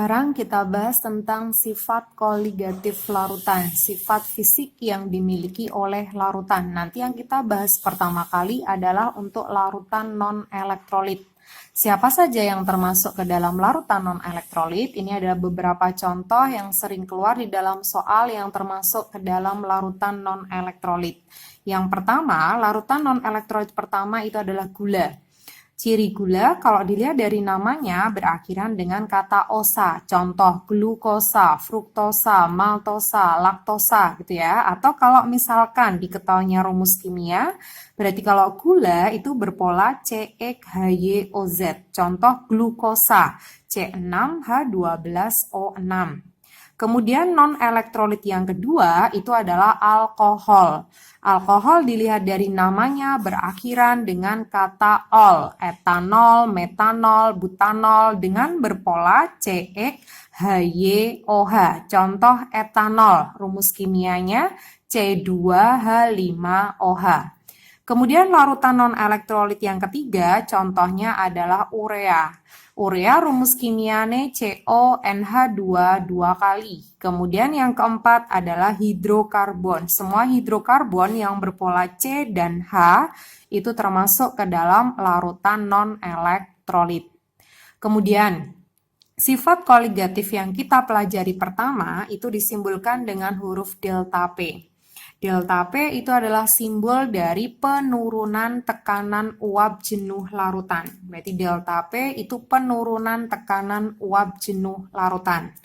Sekarang kita bahas tentang sifat koligatif larutan, sifat fisik yang dimiliki oleh larutan. Nanti yang kita bahas pertama kali adalah untuk larutan non-elektrolit. Siapa saja yang termasuk ke dalam larutan non-elektrolit? Ini adalah beberapa contoh yang sering keluar di dalam soal yang termasuk ke dalam larutan non-elektrolit. Yang pertama, larutan non-elektrolit pertama itu adalah gula. Ciri gula kalau dilihat dari namanya berakhiran dengan kata osa, contoh glukosa, fruktosa, maltosa, laktosa gitu ya. Atau kalau misalkan diketahuinya rumus kimia, berarti kalau gula itu berpola C6HYOZ, contoh glukosa C6H12O6. Kemudian non-elektrolit yang kedua itu adalah alkohol. Alkohol dilihat dari namanya berakhiran dengan kata ol, etanol, metanol, butanol dengan berpola CH-HYOH. Contoh etanol, rumus kimianya C2H5OH. Kemudian larutan non-elektrolit yang ketiga, contohnya adalah urea. Urea rumus kimianya CONH2 dua kali. Kemudian yang keempat adalah hidrokarbon. Semua hidrokarbon yang berpola C dan H itu termasuk ke dalam larutan non-elektrolit. Kemudian sifat koligatif yang kita pelajari pertama itu disimbolkan dengan huruf delta P. Delta P itu adalah simbol dari penurunan tekanan uap jenuh larutan. Berarti delta P itu penurunan tekanan uap jenuh larutan.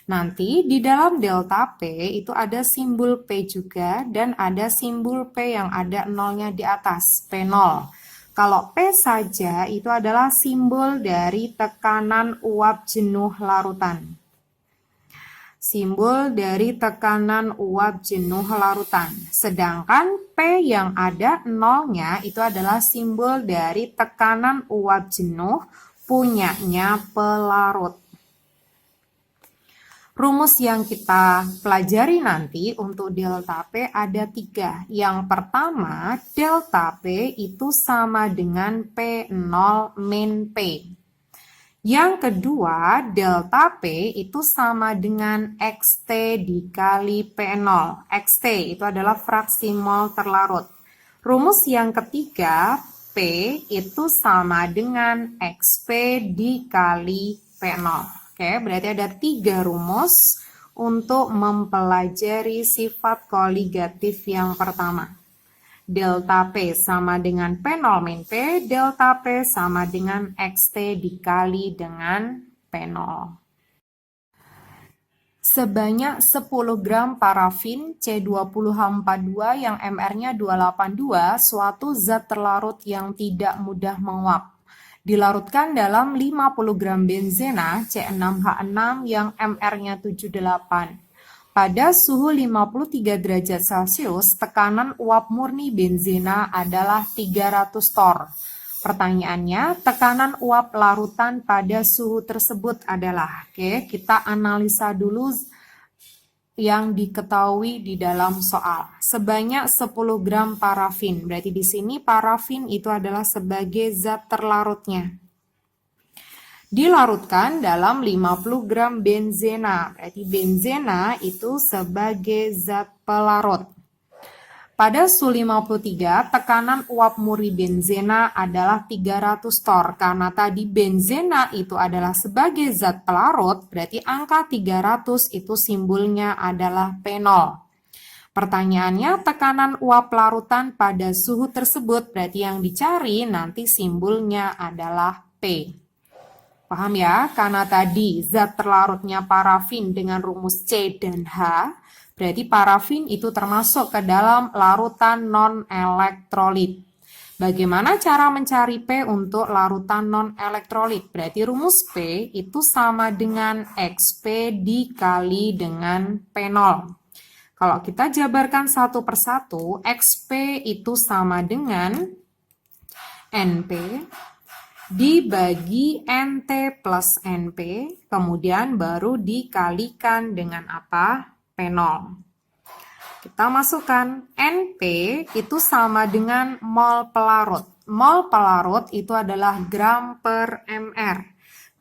Nanti di dalam delta P itu ada simbol P juga dan ada simbol P yang ada nolnya di atas, P0. Kalau P saja itu adalah simbol dari tekanan uap jenuh larutan. Simbol dari tekanan uap jenuh larutan. Sedangkan P yang ada nolnya itu adalah simbol dari tekanan uap jenuh punyanya pelarut. Rumus yang kita pelajari nanti untuk delta P ada 3. Yang pertama, delta P itu sama dengan P0 min P. Yang kedua, delta P itu sama dengan XT dikali P0. XT itu adalah fraksi mol terlarut. Rumus yang ketiga, P itu sama dengan XP dikali P0. Oke, berarti ada 3 rumus untuk mempelajari sifat koligatif yang pertama. Delta P sama dengan P0 min P, delta P sama dengan XT dikali dengan P0. Sebanyak 10 gram parafin C20H42 yang MR-nya 282, suatu zat terlarut yang tidak mudah menguap. Dilarutkan dalam 50 gram benzena C6H6 yang MR-nya 78. Pada suhu 53 derajat Celcius, tekanan uap murni benzena adalah 300 torr. Pertanyaannya, tekanan uap larutan pada suhu tersebut adalah, kita analisa dulu yang diketahui di dalam soal. Sebanyak 10 gram parafin, berarti di sini parafin itu adalah sebagai zat terlarutnya. Dilarutkan dalam 50 gram benzena. Berarti benzena itu sebagai zat pelarut. Pada suhu 53, tekanan uap murni benzena adalah 300 torr. Karena tadi benzena itu adalah sebagai zat pelarut, berarti angka 300 itu simbolnya adalah P0. Pertanyaannya, tekanan uap larutan pada suhu tersebut, berarti yang dicari nanti simbolnya adalah P. Paham ya? Karena tadi zat terlarutnya parafin dengan rumus C dan H, berarti parafin itu termasuk ke dalam larutan non-elektrolit. Bagaimana cara mencari P untuk larutan non-elektrolit? Berarti rumus P itu sama dengan XP dikali dengan P0. Kalau kita jabarkan satu persatu, XP itu sama dengan NP dibagi NT plus NP, kemudian baru dikalikan dengan apa? P0. Kita masukkan NP itu sama dengan mol pelarut. Mol pelarut itu adalah gram per mr.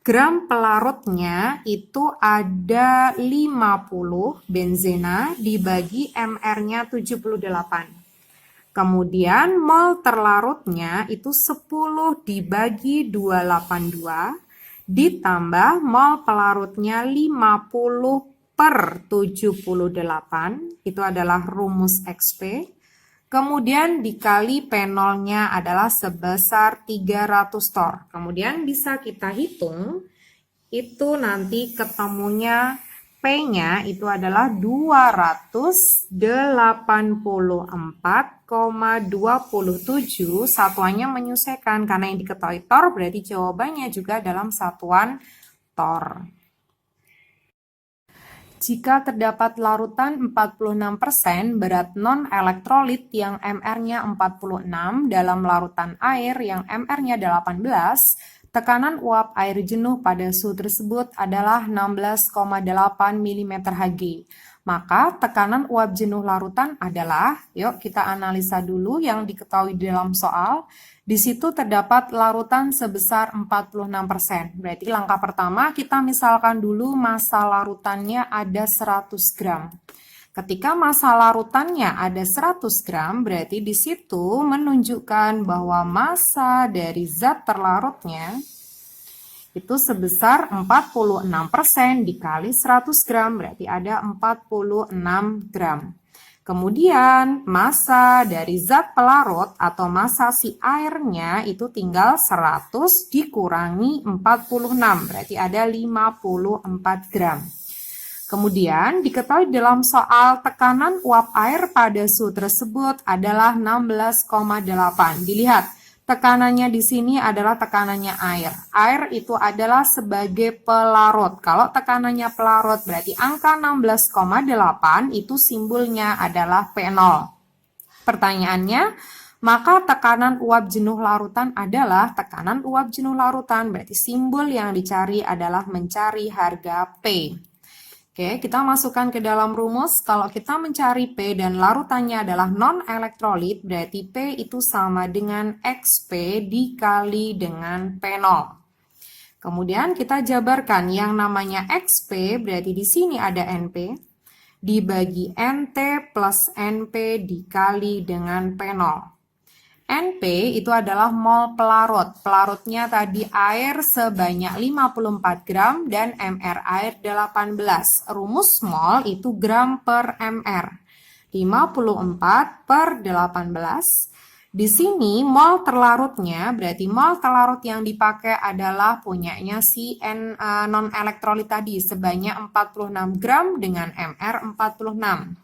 gram pelarutnya itu ada 50 benzena dibagi mR-nya 78. Kemudian mol terlarutnya itu 10 dibagi 282 ditambah mol pelarutnya 50 per 78, itu adalah rumus XP. Kemudian dikali P0-nya adalah sebesar 300 torr. Kemudian bisa kita hitung, itu nanti ketemunya P-nya itu adalah 284,27, satuannya menyesuaikan karena yang diketahui torr berarti jawabannya juga dalam satuan torr. Jika terdapat larutan 46% berat non-elektrolit yang mR-nya 46 dalam larutan air yang mR-nya 18, tekanan uap air jenuh pada suhu tersebut adalah 16,8 mm Hg. Maka tekanan uap jenuh larutan adalah, yuk kita analisa dulu yang diketahui dalam soal. Di situ terdapat larutan sebesar 46%. Berarti langkah pertama kita misalkan dulu massa larutannya ada 100 gram. Ketika massa larutannya ada 100 gram, berarti di situ menunjukkan bahwa massa dari zat terlarutnya itu sebesar 46% dikali 100 gram, berarti ada 46 gram. Kemudian massa dari zat pelarut atau massa si airnya itu tinggal 100 dikurangi 46, berarti ada 54 gram. Kemudian diketahui dalam soal tekanan uap air pada suhu tersebut adalah 16,8. Dilihat, tekanannya di sini adalah tekanannya air. Air itu adalah sebagai pelarut. Kalau tekanannya pelarut berarti angka 16,8 itu simbolnya adalah P0. Pertanyaannya, maka tekanan uap jenuh larutan adalah tekanan uap jenuh larutan. Berarti simbol yang dicari adalah mencari harga P. Oke, kita masukkan ke dalam rumus. Kalau kita mencari P dan larutannya adalah non-elektrolit, berarti P itu sama dengan XP dikali dengan P0. Kemudian kita jabarkan yang namanya XP, berarti di sini ada NP, dibagi NT plus NP dikali dengan P0. NP itu adalah mol pelarut. Pelarutnya tadi air sebanyak 54 gram dan mR air 18. Rumus mol itu gram per mR. 54 per 18. Di sini mol terlarutnya, berarti mol terlarut yang dipakai adalah punyanya si non-elektrolit tadi sebanyak 46 gram dengan mR 46.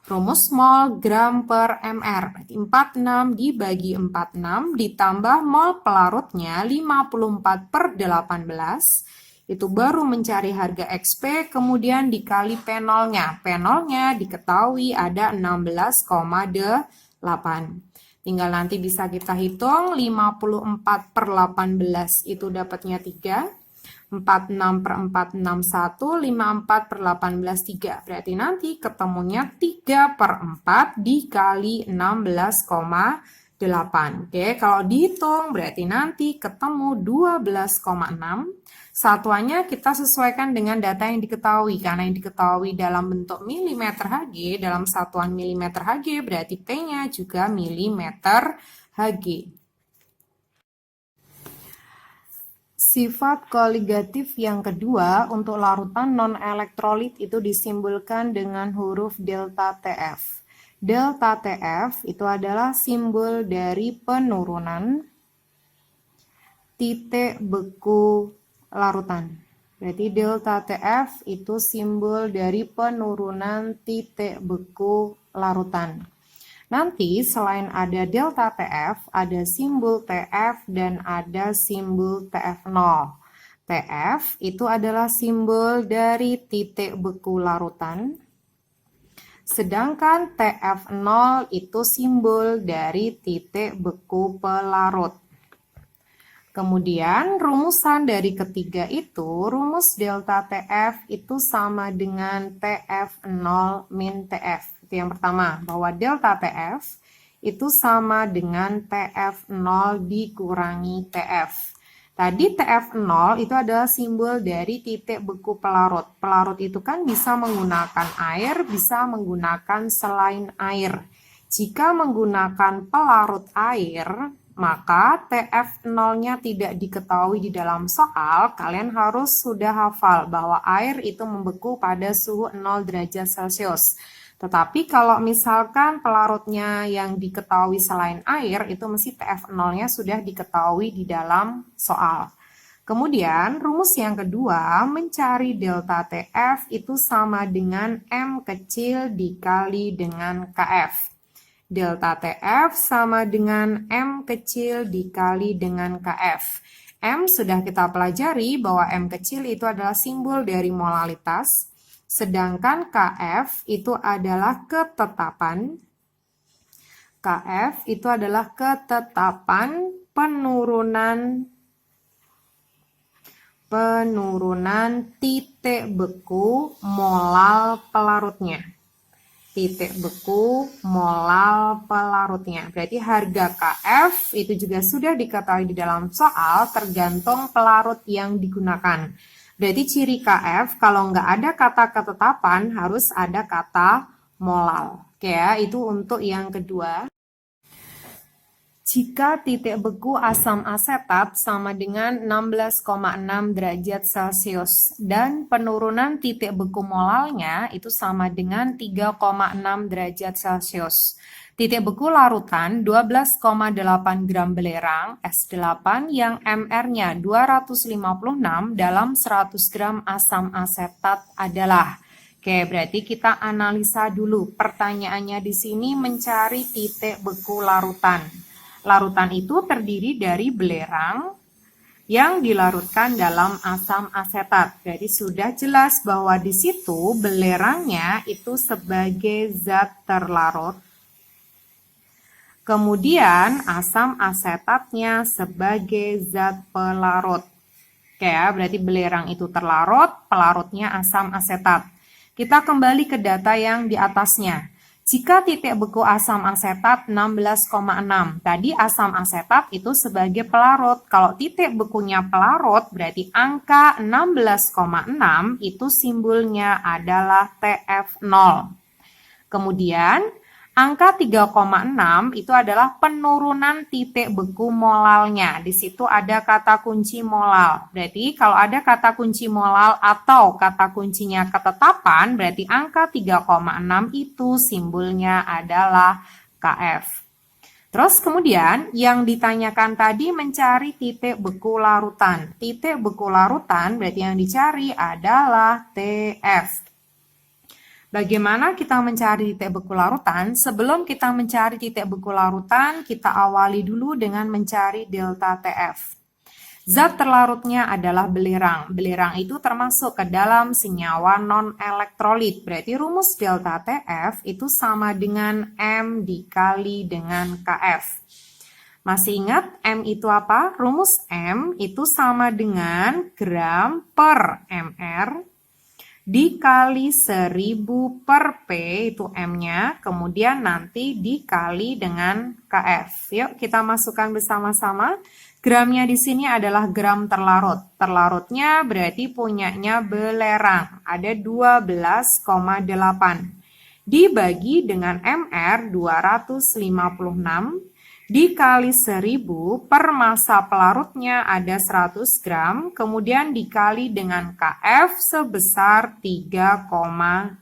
Rumus mol gram per mR, berarti 46 dibagi 46 ditambah mol pelarutnya 54 per 18, itu baru mencari harga XP, kemudian dikali P0-nya. P0-nya diketahui ada 16,8. Tinggal nanti bisa kita hitung, 54 per 18 itu dapatnya 3. 46 per 4, 61, 54 per 18, 3. Berarti nanti ketemunya 3 per 4 dikali 16,8. Oke, kalau dihitung berarti nanti ketemu 12,6. Satuannya kita sesuaikan dengan data yang diketahui. Karena yang diketahui dalam bentuk milimeter Hg, dalam satuan milimeter Hg, berarti P-nya juga milimeter Hg. Sifat koligatif yang kedua untuk larutan non-elektrolit itu disimbolkan dengan huruf delta TF. Delta TF itu adalah simbol dari penurunan titik beku larutan. Berarti delta TF itu simbol dari penurunan titik beku larutan. Nanti selain ada delta TF, ada simbol TF dan ada simbol TF0. TF itu adalah simbol dari titik beku larutan. Sedangkan TF0 itu simbol dari titik beku pelarut. Kemudian rumusan dari ketiga itu, rumus delta TF itu sama dengan TF0 min TF. Itu yang pertama, bahwa delta TF itu sama dengan TF0 dikurangi TF. Tadi TF0 itu adalah simbol dari titik beku pelarut. Pelarut itu kan bisa menggunakan air, bisa menggunakan selain air. Jika menggunakan pelarut air, maka TF0-nya tidak diketahui di dalam soal. Kalian harus sudah hafal bahwa air itu membeku pada suhu 0 derajat Celcius. Tetapi kalau misalkan pelarutnya yang diketahui selain air, itu mesti TF0-nya sudah diketahui di dalam soal. Kemudian rumus yang kedua, mencari delta TF itu sama dengan M kecil dikali dengan KF. Delta TF sama dengan M kecil dikali dengan KF. M sudah kita pelajari bahwa M kecil itu adalah simbol dari molalitas. Sedangkan KF itu adalah ketetapan. KF itu adalah ketetapan penurunan titik beku molal pelarutnya. Titik beku molal pelarutnya. Berarti harga KF itu juga sudah diketahui di dalam soal tergantung pelarut yang digunakan. Berarti ciri KF kalau nggak ada kata ketetapan harus ada kata molal. Oke ya, itu untuk yang kedua. Jika titik beku asam asetat sama dengan 16,6 derajat Celcius dan penurunan titik beku molalnya itu sama dengan 3,6 derajat Celcius. Titik beku larutan 12,8 gram belerang S8 yang MR-nya 256 dalam 100 gram asam asetat adalah. Oke, berarti kita analisa dulu. Pertanyaannya di sini mencari titik beku larutan. Larutan itu terdiri dari belerang yang dilarutkan dalam asam asetat. Jadi sudah jelas bahwa di situ belerangnya itu sebagai zat terlarut. Kemudian asam asetatnya sebagai zat pelarut. Oke ya, berarti belerang itu terlarut, pelarutnya asam asetat. Kita kembali ke data yang di atasnya. Jika titik beku asam asetat 16,6, tadi asam asetat itu sebagai pelarut. Kalau titik bekunya pelarut, berarti angka 16,6 itu simbolnya adalah TF0. Kemudian, angka 3,6 itu adalah penurunan titik beku molalnya. Di situ ada kata kunci molal. Berarti kalau ada kata kunci molal atau kata kuncinya ketetapan, berarti angka 3,6 itu simbolnya adalah KF. Terus kemudian yang ditanyakan tadi mencari titik beku larutan. Titik beku larutan berarti yang dicari adalah TF. Bagaimana kita mencari titik beku larutan? Sebelum kita mencari titik beku larutan, kita awali dulu dengan mencari delta TF. Zat terlarutnya adalah belerang. Belerang itu termasuk ke dalam senyawa non-elektrolit. Berarti rumus delta TF itu sama dengan M dikali dengan KF. Masih ingat M itu apa? Rumus M itu sama dengan gram per mr dikali 1000 per P, itu M-nya, kemudian nanti dikali dengan KF. Yuk kita masukkan bersama-sama. Gramnya di sini adalah gram terlarut. Terlarutnya berarti punyanya belerang, ada 12,8. Dibagi dengan MR 256, dikali 1000 per massa pelarutnya ada 100 gram, kemudian dikali dengan KF sebesar 3,6.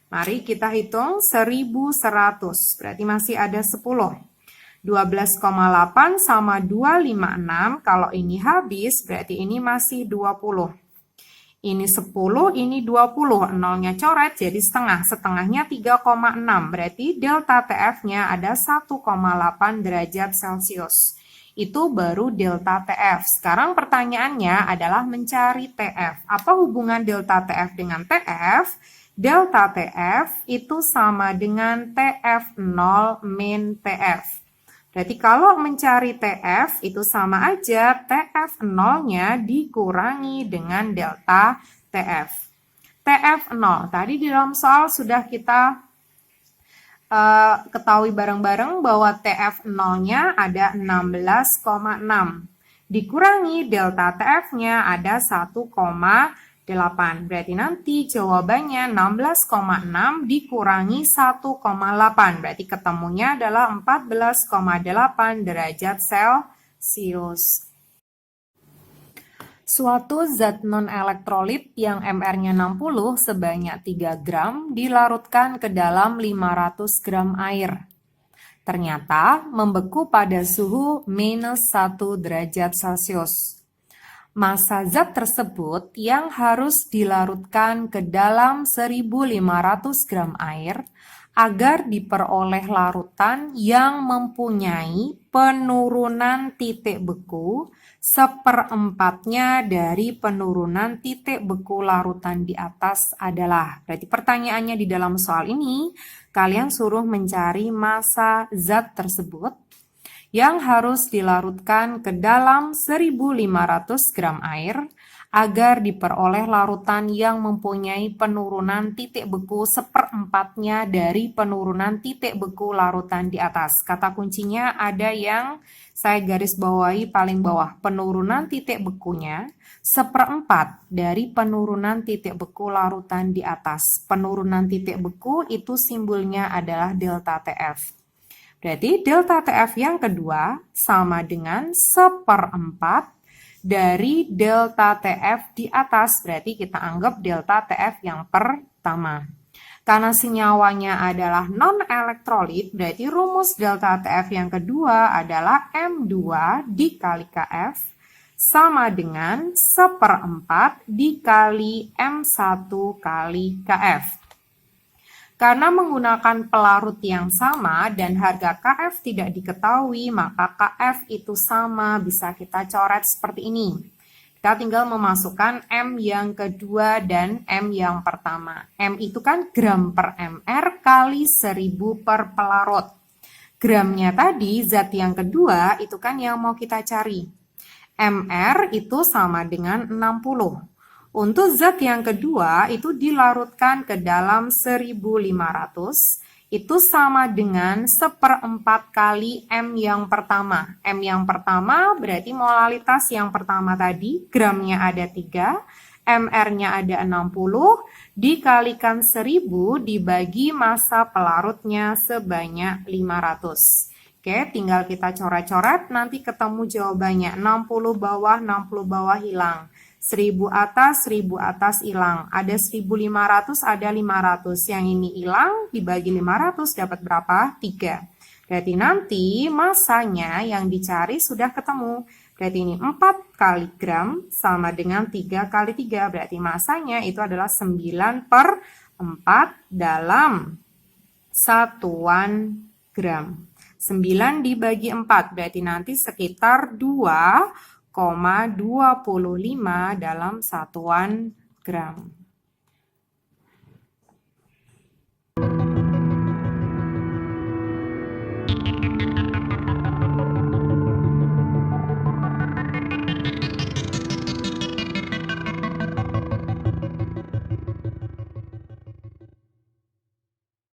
Mari kita hitung 1100, berarti masih ada 10. 12,8 sama 256, kalau ini habis berarti ini masih 20. Ini 10, ini 20, nolnya coret jadi setengah, setengahnya 3,6, berarti delta TF-nya ada 1,8 derajat Celcius. Itu baru delta TF. Sekarang pertanyaannya adalah mencari TF. Apa hubungan delta TF dengan TF? Delta TF itu sama dengan TF0 min TF. Berarti kalau mencari TF itu sama aja TF0-nya dikurangi dengan delta TF. TF0, tadi di dalam soal sudah kita ketahui bareng-bareng bahwa TF0-nya ada 16,6. dikurangi delta TF-nya ada 1,8. Berarti nanti jawabannya 16,6 dikurangi 1,8. Berarti ketemunya adalah 14,8 derajat Celcius. Suatu zat non-elektrolit yang MR-nya 60 sebanyak 3 gram dilarutkan ke dalam 500 gram air. Ternyata membeku pada suhu minus 1 derajat Celcius. Massa zat tersebut yang harus dilarutkan ke dalam 1500 gram air agar diperoleh larutan yang mempunyai penurunan titik beku seperempatnya dari penurunan titik beku larutan di atas adalah. Berarti pertanyaannya di dalam soal ini, kalian suruh mencari massa zat tersebut yang harus dilarutkan ke dalam 1500 gram air agar diperoleh larutan yang mempunyai penurunan titik beku seperempatnya dari penurunan titik beku larutan di atas. Kata kuncinya ada yang saya garis bawahi paling bawah, penurunan titik bekunya seperempat dari penurunan titik beku larutan di atas. Penurunan titik beku itu simbolnya adalah delta TF. Berarti delta TF yang kedua sama dengan seperempat dari delta TF di atas, berarti kita anggap delta TF yang pertama. Karena senyawanya adalah non-elektrolit, berarti rumus delta TF yang kedua adalah M2 dikali KF sama dengan seperempat dikali M1 kali KF. Karena menggunakan pelarut yang sama dan harga KF tidak diketahui, maka KF itu sama, bisa kita coret seperti ini. Kita tinggal memasukkan M yang kedua dan M yang pertama. M itu kan gram per MR kali 1000 per pelarut. Gramnya tadi, zat yang kedua, itu kan yang mau kita cari. MR itu sama dengan 60. Untuk zat yang kedua itu dilarutkan ke dalam 1500, itu sama dengan seperempat kali M yang pertama. M yang pertama berarti molalitas yang pertama tadi, gramnya ada 3, MR-nya ada 60, dikalikan 1000 dibagi massa pelarutnya sebanyak 500. Oke, tinggal kita coret-coret, nanti ketemu jawabannya. 60 bawah, 60 bawah hilang. 1000 atas hilang. Ada 1500, ada 500. Yang ini hilang, dibagi 500 dapat berapa? 3. Berarti nanti massanya yang dicari sudah ketemu. Berarti ini 4 kali gram sama dengan 3 kali 3. Berarti massanya itu adalah 9/4 dalam satuan gram. 9 dibagi 4, berarti nanti sekitar 2,25 dalam satuan gram.